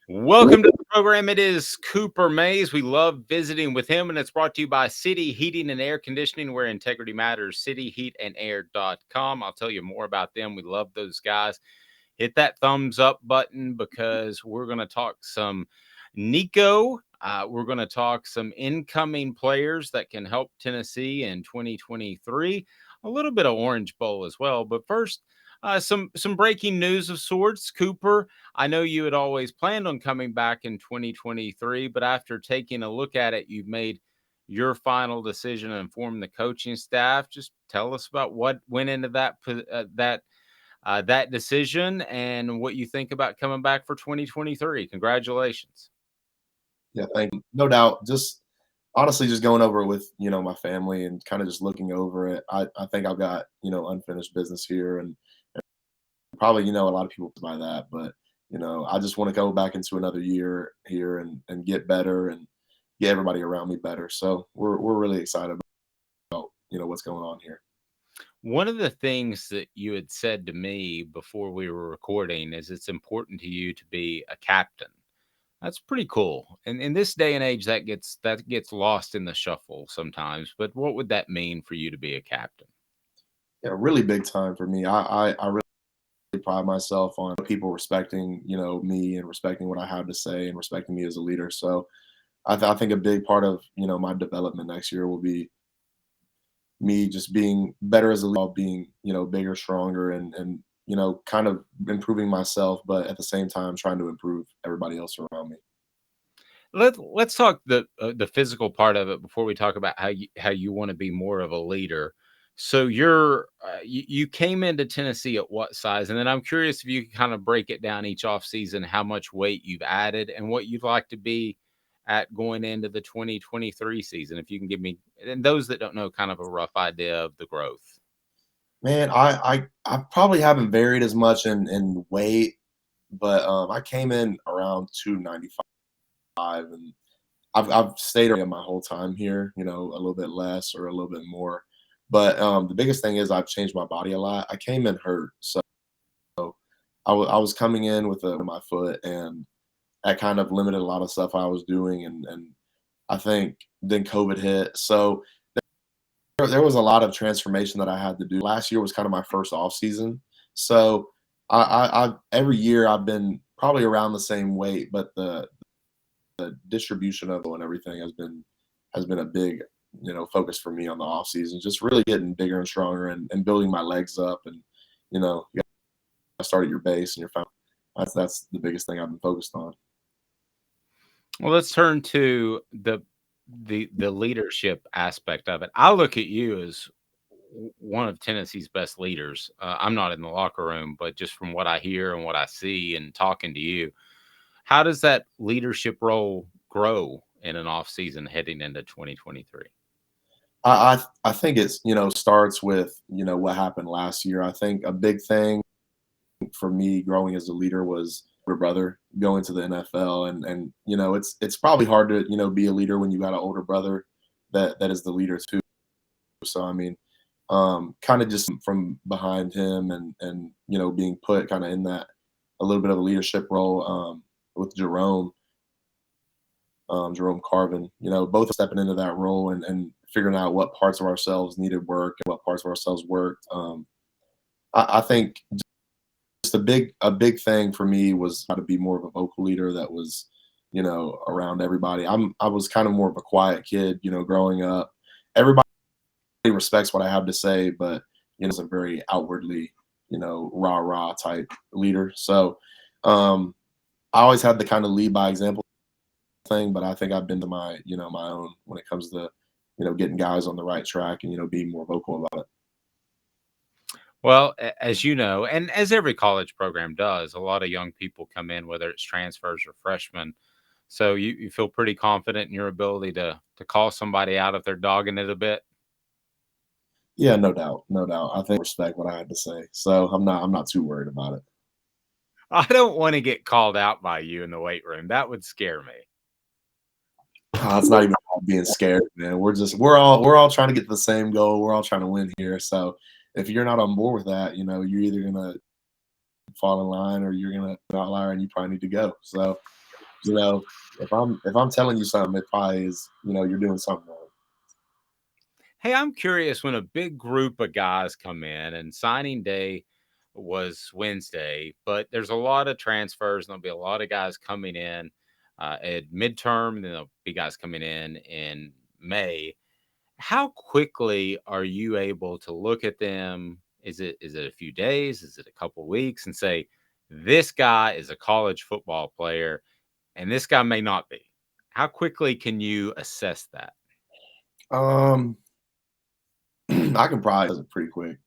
Welcome to the program. It is Cooper Mays. We love visiting with him, and it's brought to you by City Heating and Air Conditioning, where integrity matters. CityHeatandAir.com. I'll tell you more about them. We love those guys. Hit that thumbs up button because we're going to talk some Nico. We're going to talk some incoming players that can help Tennessee in 2023. A little bit of Orange Bowl as well. But first, some breaking news of sorts. Cooper, I know you had always planned on coming back in 2023, but after taking a look at it, you've made your final decision and informed the coaching staff. Just tell us about what went into that decision and what you think about coming back for 2023. Congratulations. Yeah, thank you. No doubt. Just honestly, just going over it with my family and kind of just looking over it. I think I've got unfinished business here, and probably a lot of people by that, but I just want to go back into another year here and get better and get everybody around me better. So we're really excited about what's going on here. One of the things that you had said to me before we were recording is it's important to you to be a captain. That's pretty cool. And in this day and age, that gets lost in the shuffle sometimes. But what would that mean for you to be a captain? Yeah, really big time for me. I really pride myself on people respecting me and respecting what I have to say and respecting me as a leader. So I think a big part of my development next year will be me just being better as a leader, being bigger, stronger, and kind of improving myself, but at the same time trying to improve everybody else around me. Let's talk the physical part of it before we talk about how you want to be more of a leader. So you came into Tennessee at what size? And then I'm curious if you can kind of break it down each off season, how much weight you've added and what you'd like to be at going into the 2023 season. If you can give me, and those that don't know, kind of a rough idea of the growth. Man, I probably haven't varied as much in weight, but I came in around 295, and I've stayed around my whole time here. A little bit less or a little bit more, but the biggest thing is I've changed my body a lot. I came in hurt, so I was coming in with my foot, and that kind of limited a lot of stuff I was doing, and I think then COVID hit, so there was a lot of transformation that I had to do. Last year was kind of my first off season, so I every year I've been probably around the same weight, but the distribution of it and everything has been a big focus for me on the off season. Just really getting bigger and stronger and building my legs up, and you got to start at your base and your found. That's the biggest thing I've been focused on. Well, let's turn to the leadership aspect of it. I look at you as one of Tennessee's best leaders. I'm not in the locker room, but just from what I hear and what I see and talking to you, how does that leadership role grow in an off season heading into 2023? I think it's starts with what happened last year. I think a big thing for me growing as a leader was your brother going to the NFL, and it's probably hard to be a leader when you got an older brother that is the leader too. So I mean, kind of just from behind him and being put kind of in that a little bit of a leadership role with Jerome Carvin, both stepping into that role and figuring out what parts of ourselves needed work and what parts of ourselves worked. I think just a big thing for me was how to be more of a vocal leader that was, around everybody. I was kind of more of a quiet kid, growing up. Everybody respects what I have to say, but it's a very outwardly, rah rah type leader. So I always had the kind of lead by example thing, but I think I've been to my own when it comes to getting guys on the right track and being more vocal about it. Well, as you know, and as every college program does, a lot of young people come in, whether it's transfers or freshmen. So you feel pretty confident in your ability to call somebody out if they're dogging it a bit. Yeah, no doubt, no doubt. I think I respect what I had to say, so I'm not too worried about it. I don't want to get called out by you in the weight room. That would scare me. It's not even about being scared, man. We're all trying to get to the same goal. We're all trying to win here. So if you're not on board with that, you're either gonna fall in line or you're gonna outlier and you probably need to go. So You know, if I'm telling you something, it probably is, you're doing something wrong. Hey, I'm curious when a big group of guys come in and signing day was Wednesday, but there's a lot of transfers and there'll be a lot of guys coming in at midterm, then there'll be guys coming in May. How quickly are you able to look at them? Is it a few days? Is it a couple weeks and say, this guy is a college football player and this guy may not be? How quickly can you assess that? Um, I can probably does it pretty quick.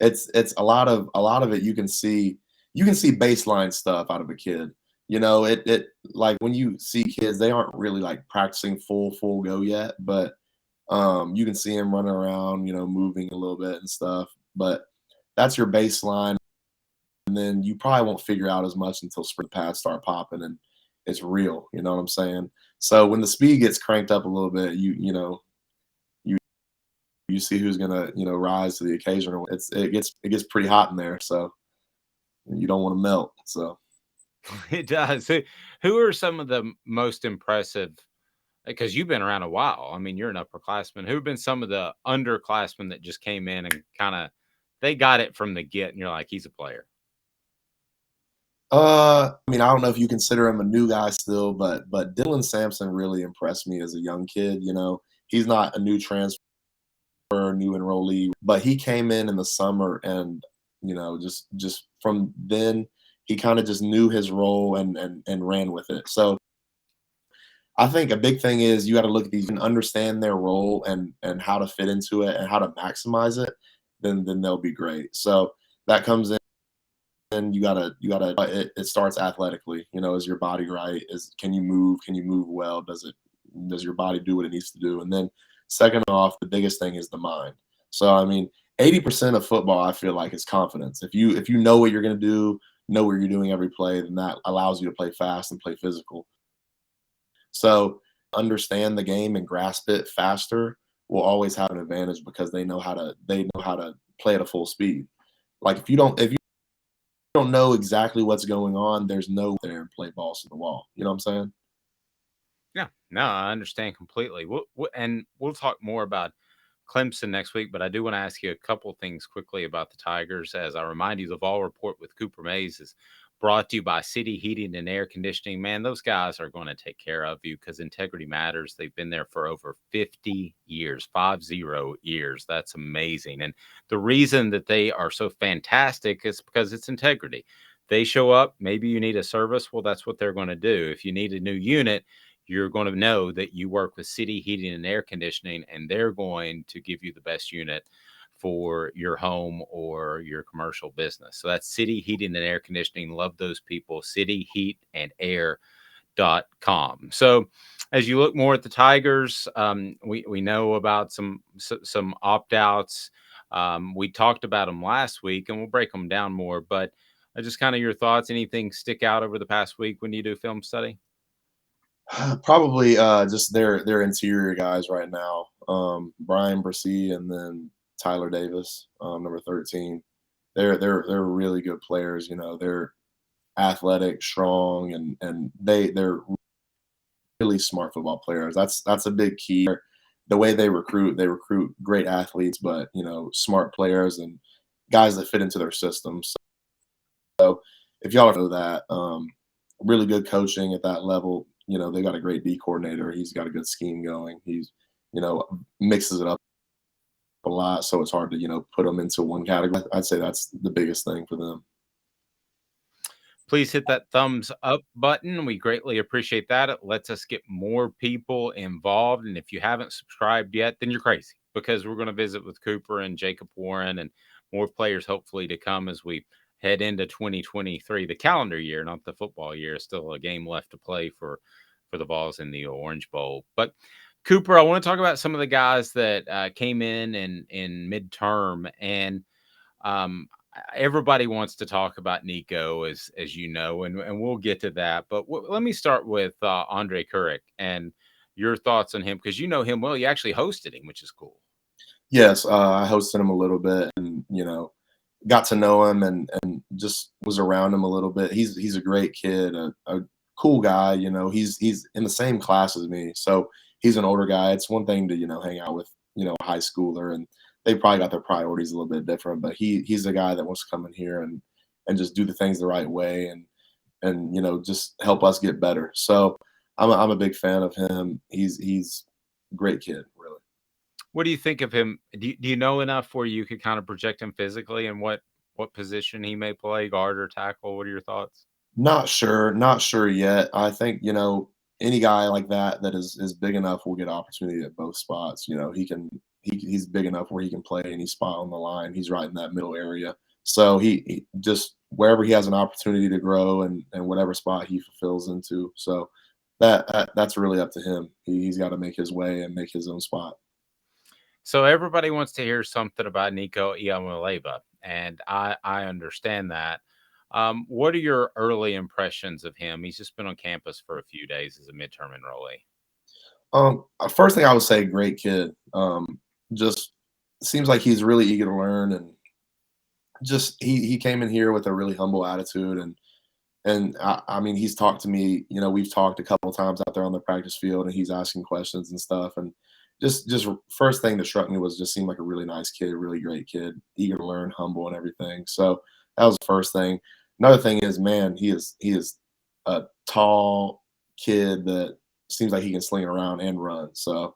It's a lot of it. You can see baseline stuff out of a kid. It like when you see kids, they aren't really like practicing full go yet, but you can see them running around, moving a little bit and stuff. But that's your baseline, and then you probably won't figure out as much until spring pads start popping and it's real. You know what I'm saying? So when the speed gets cranked up a little bit, you see who's gonna rise to the occasion. It gets pretty hot in there, so you don't want to melt. So It does. Who are some of the most impressive? Because you've been around a while. I mean, you're an upperclassman. Who've been some of the underclassmen that just came in and kind of they got it from the get, and you're like, he's a player. I mean, I don't know if you consider him a new guy still, but Dylan Sampson really impressed me as a young kid. He's not a new transfer, new enrollee, but he came in the summer, and just from then he kind of just knew his role and ran with it. So I think a big thing is you got to look at these and understand their role and how to fit into it and how to maximize it. Then they'll be great. So that comes in. And you gotta it starts athletically. Is your body right? Can you move well? Does your body do what it needs to do? And then second off, the biggest thing is the mind. So I mean, 80% of football I feel like is confidence. If you know what you're gonna do, know what you're doing every play, then that allows you to play fast and play physical. So understand the game and grasp it faster will always have an advantage because they know how to play at a full speed. Like if you don't know exactly what's going on, there's no there and play balls to the wall. You know what I'm saying? Yeah, no, I understand completely. And we'll talk more about Clemson next week, but I do want to ask you a couple things quickly about the Tigers. As I remind you, the Vol Report with Cooper Mays is brought to you by City Heating and Air Conditioning. Man, those guys are going to take care of you because integrity matters. They've been there for over 50 years, 50 years. That's amazing. And the reason that they are so fantastic is because it's integrity. They show up, maybe you need a service. Well, that's what they're going to do. If you need a new unit, you're going to know that you work with City Heating and Air Conditioning, and they're going to give you the best unit for your home or your commercial business. So that's City Heating and Air Conditioning. Love those people. Cityheatandair.com. So as you look more at the Tigers, we know about some opt outs. We talked about them last week, and we'll break them down more. But just kind of your thoughts. Anything stick out over the past week when you do film study? Probably just their interior guys right now. Brian Brissy and then Tyler Davis, number 13. They're really good players. They're athletic, strong, and they're really smart football players. That's a big key. The way they recruit great athletes, but smart players and guys that fit into their system. So if y'all know that, really good coaching at that level. They got a great D coordinator. He's got a good scheme going. He's mixes it up a lot, so it's hard to put them into one category. I'd say that's the biggest thing for them. Please hit that thumbs up button. We greatly appreciate that. It lets us get more people involved. And if you haven't subscribed yet, then you're crazy because we're going to visit with Cooper and Jacob Warren and more players hopefully to come as we head into 2023. The calendar year, not the football year. Still a game left to play for the Vols in the Orange Bowl. But Cooper, I want to talk about some of the guys that came in midterm and um, everybody wants to talk about Nico, as you know, and we'll get to that. But let me start with Andre Kuric and your thoughts on him because you know him well. You actually hosted him, which is cool. Yes, I hosted him a little bit, and got to know him and just was around him a little bit. He's a great kid, a cool guy. He's in the same class as me, so he's an older guy. It's one thing to hang out with a high schooler, and they probably got their priorities a little bit different. But he's a guy that wants to come in here and just do the things the right way, and just help us get better. So I'm a big fan of him. He's a great kid, really. What do you think of him? Do you know enough where you could kind of project him physically and what position he may play, guard or tackle? What are your thoughts? Not sure yet. I think, any guy like that is big enough will get opportunity at both spots. He's big enough where he can play any spot on the line. He's right in that middle area. So he just wherever he has an opportunity to grow and whatever spot he fulfills into. So that's really up to him. He's got to make his way and make his own spot. So everybody wants to hear something about Nico Iamaleava, and I understand that. What are your early impressions of him? He's just been on campus for a few days as a midterm enrollee. First thing I would say, great kid. Just seems like he's really eager to learn, and just he came in here with a really humble attitude, and I mean he's talked to me. We've talked a couple of times out there on the practice field, and he's asking questions and stuff. And just first thing that struck me was just seemed like a really nice kid, really great kid, eager to learn, humble, and everything. So that was the first thing. Another thing is, man, he is a tall kid that seems like he can sling it around and run. So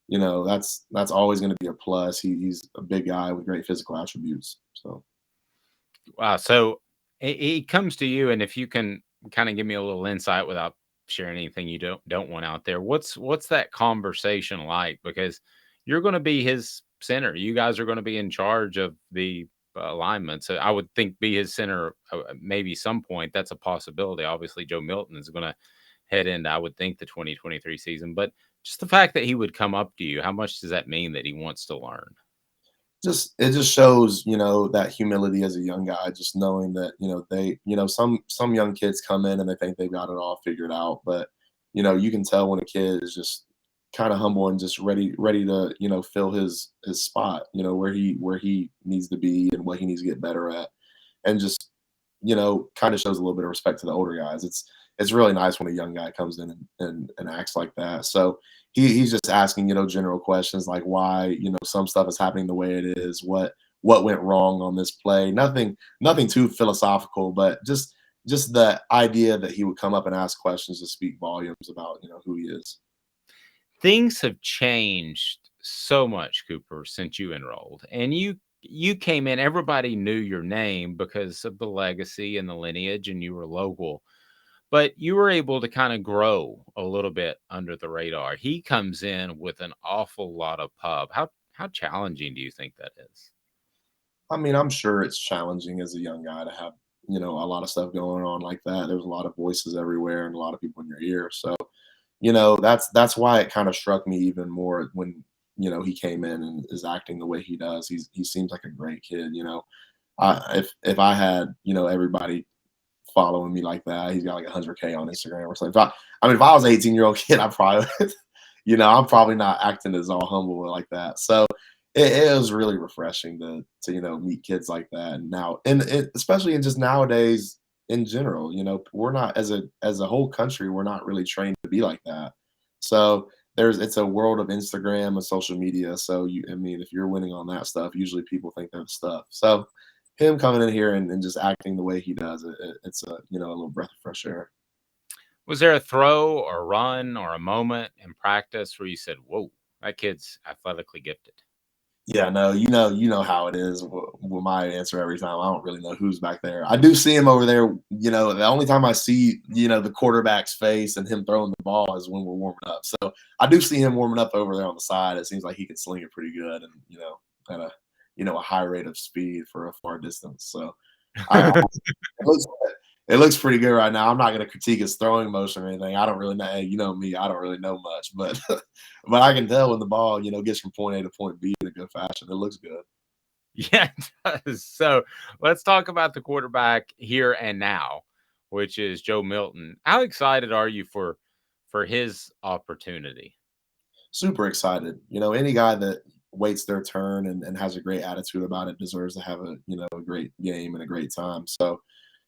that's always going to be a plus. He's a big guy with great physical attributes. So. Wow. So he comes to you, and if you can kind of give me a little insight without sharing anything you don't want out there, what's that conversation like? Because you're going to be his center. You guys are going to be in charge of the alignment. So I would think be his center, maybe some point. That's a possibility. Obviously, Joe Milton is going to head into, I would think, the 2023 season. But just the fact that he would come up to you, how much does that mean that he wants to learn? It just shows that humility as a young guy, just knowing that they some young kids come in and they think they've got it all figured out, but you can tell when a kid is just kind of humble and just ready to fill his spot, where he needs to be and what he needs to get better at, and just kind of shows a little bit of respect to the older guys. It's really nice when a young guy comes in and acts like that. So he's just asking general questions like why some stuff is happening the way it is, what went wrong on this play. Nothing too philosophical, but just the idea that he would come up and ask questions to speak volumes about who he is. Things have changed so much, Cooper, since you enrolled. And you came in, everybody knew your name because of the legacy and the lineage, and you were local. But you were able to kind of grow a little bit under the radar. He comes in with an awful lot of pub. How challenging do you think that is? I mean, I'm sure it's challenging as a young guy to have a lot of stuff going on like that. There's a lot of voices everywhere and a lot of people in your ear. So that's why it kind of struck me even more when he came in and is acting the way he does. He seems like a great kid. If I had everybody following me like that, he's got like 100K on Instagram or something. If I was an 18-year-old kid, I probably I'm probably not acting as all humble like that. So it was really refreshing to meet kids like that. And now, and especially in just nowadays in general, we're not as a whole country, we're not really trained to be like that. So it's a world of Instagram and social media. So I mean, if you're winning on that stuff, usually people think they're the stuff. So him coming in here and just acting the way he does, it's a little breath of fresh air. Was there a throw or a run or a moment in practice where you said, "Whoa, that kid's athletically gifted"? Yeah, no, how it is with my answer every time. I don't really know who's back there. I do see him over there. The only time I see the quarterback's face and him throwing the ball is when we're warming up. So I do see him warming up over there on the side. It seems like he can sling it pretty good, and at a high rate of speed for a far distance. So I it looks it looks pretty good right now. I'm not going to critique his throwing motion or anything. I don't really know. Hey, me, I don't really know much, but but I can tell when the ball gets from point A to point B in a good fashion. It looks good. Yeah, it does. So let's talk about the quarterback here and now, which is Joe Milton. How excited are you for his opportunity? Super excited. Any guy that waits their turn and has a great attitude about it deserves to have a great game and a great time. So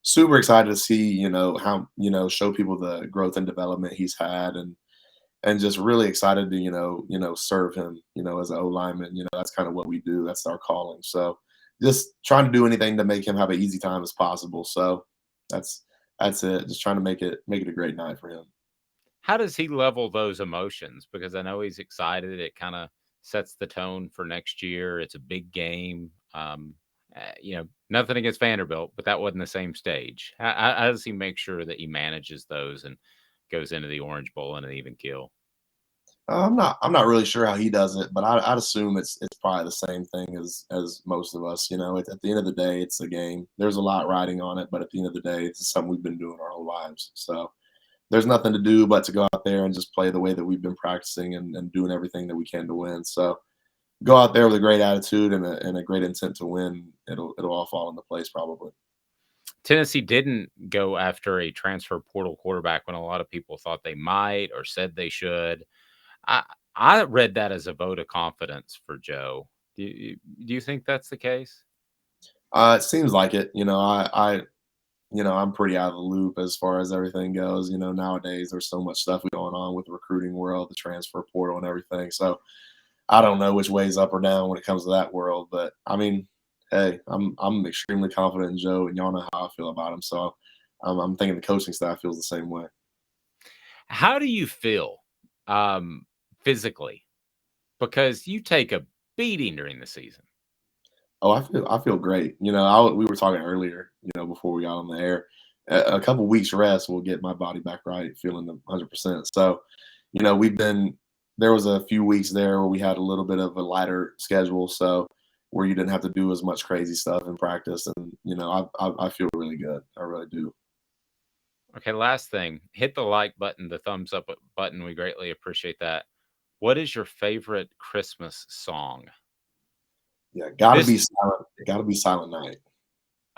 super excited to see, how, show people the growth and development he's had, and just really excited to, serve him, as an O lineman. That's kind of what we do. That's our calling. So just trying to do anything to make him have an easy time as possible. So that's that's it. Just trying to make it a great night for him. How does he level those emotions? Because I know he's excited. It kind of sets the tone for next year. It's a big game. Nothing against Vanderbilt, but that wasn't the same stage. How does he make sure that he manages those and goes into the Orange Bowl in an even kill? I'm not really sure how he does it, but I'd assume it's probably the same thing as most of us. At the end of the day, it's a game. There's a lot riding on it, but at the end of the day, it's something we've been doing our whole lives. So there's nothing to do but to go out there and just play the way that we've been practicing, and doing everything that we can to win. So go out there with a great attitude and a great intent to win. It'll all fall into place probably. Tennessee didn't go after a transfer portal quarterback when a lot of people thought they might or said they should. I I read that as a vote of confidence for Joe. Do you think that's the case? It seems like it. I'm pretty out of the loop as far as everything goes. Nowadays there's so much stuff going on with the recruiting world, the transfer portal, and everything. So I don't know which way's up or down when it comes to that world. But I mean, hey, I'm extremely confident in Joe, and y'all know how I feel about him. So I'm thinking the coaching staff feels the same way. How do you feel um, physically? Because you take a beating during the season. Oh, I feel great. We were talking earlier, before we got on the air. A couple weeks rest will get my body back right, feeling 100%. So, we've been there was a few weeks there where we had a little bit of a lighter schedule, so where you didn't have to do as much crazy stuff in practice, and I feel really good. I really do. Okay, last thing, hit the like button, the thumbs up button. We greatly appreciate that. What is your favorite Christmas song? Yeah, This gotta be Silent Night.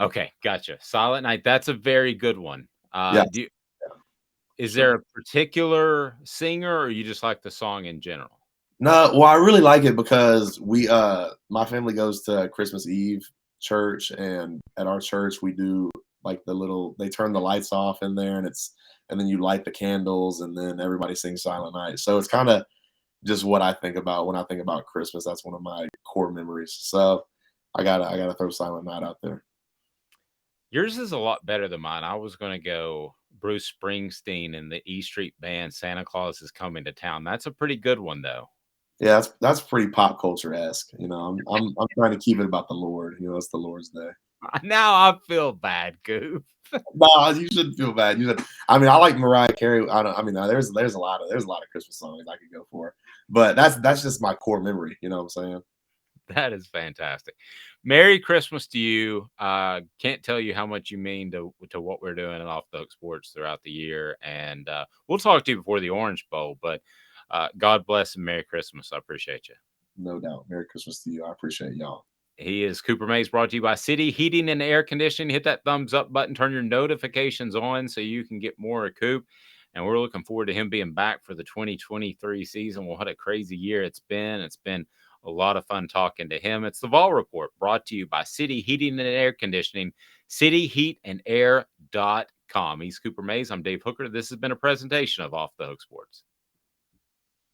okay, gotcha. Silent Night. That's a very good one. Yes, yeah, for Is there sure. a particular singer, or you just like the song in general? No, well, I really like it because my family goes to Christmas Eve church, and at our church we do like they turn the lights off in there, and then you light the candles, and then everybody sings Silent Night. So it's kind of just what I think about when I think about Christmas. That's one of my core memories. So I gotta throw Silent Night out there. Yours is a lot better than mine. I was going to go Bruce Springsteen and the E Street Band. Santa Claus is coming to town. That's a pretty good one, though. Yeah, that's pretty pop culture esque. I'm trying to keep it about the Lord. It's the Lord's day. Now I feel bad, Goof. No, you shouldn't feel bad. You should. I mean, I like Mariah Carey. I don't. I mean, there's a lot of Christmas songs I could go for, but that's just my core memory. You know what I'm saying? That is fantastic. Merry Christmas to you. Can't tell you how much you mean to what we're doing at Off the Hook Sports throughout the year, and we'll talk to you before the Orange Bowl. But God bless and Merry Christmas. I appreciate you. No doubt. Merry Christmas to you. I appreciate y'all. He is Cooper Mays, brought to you by City Heating and Air Conditioning. Hit that thumbs up button, turn your notifications on so you can get more of Coop. And we're looking forward to him being back for the 2023 season. Well, what a crazy year it's been. It's been a lot of fun talking to him. It's the Vol Report, brought to you by City Heating and Air Conditioning, cityheatandair.com. He's Cooper Mays. I'm Dave Hooker. This has been a presentation of Off the Hook Sports.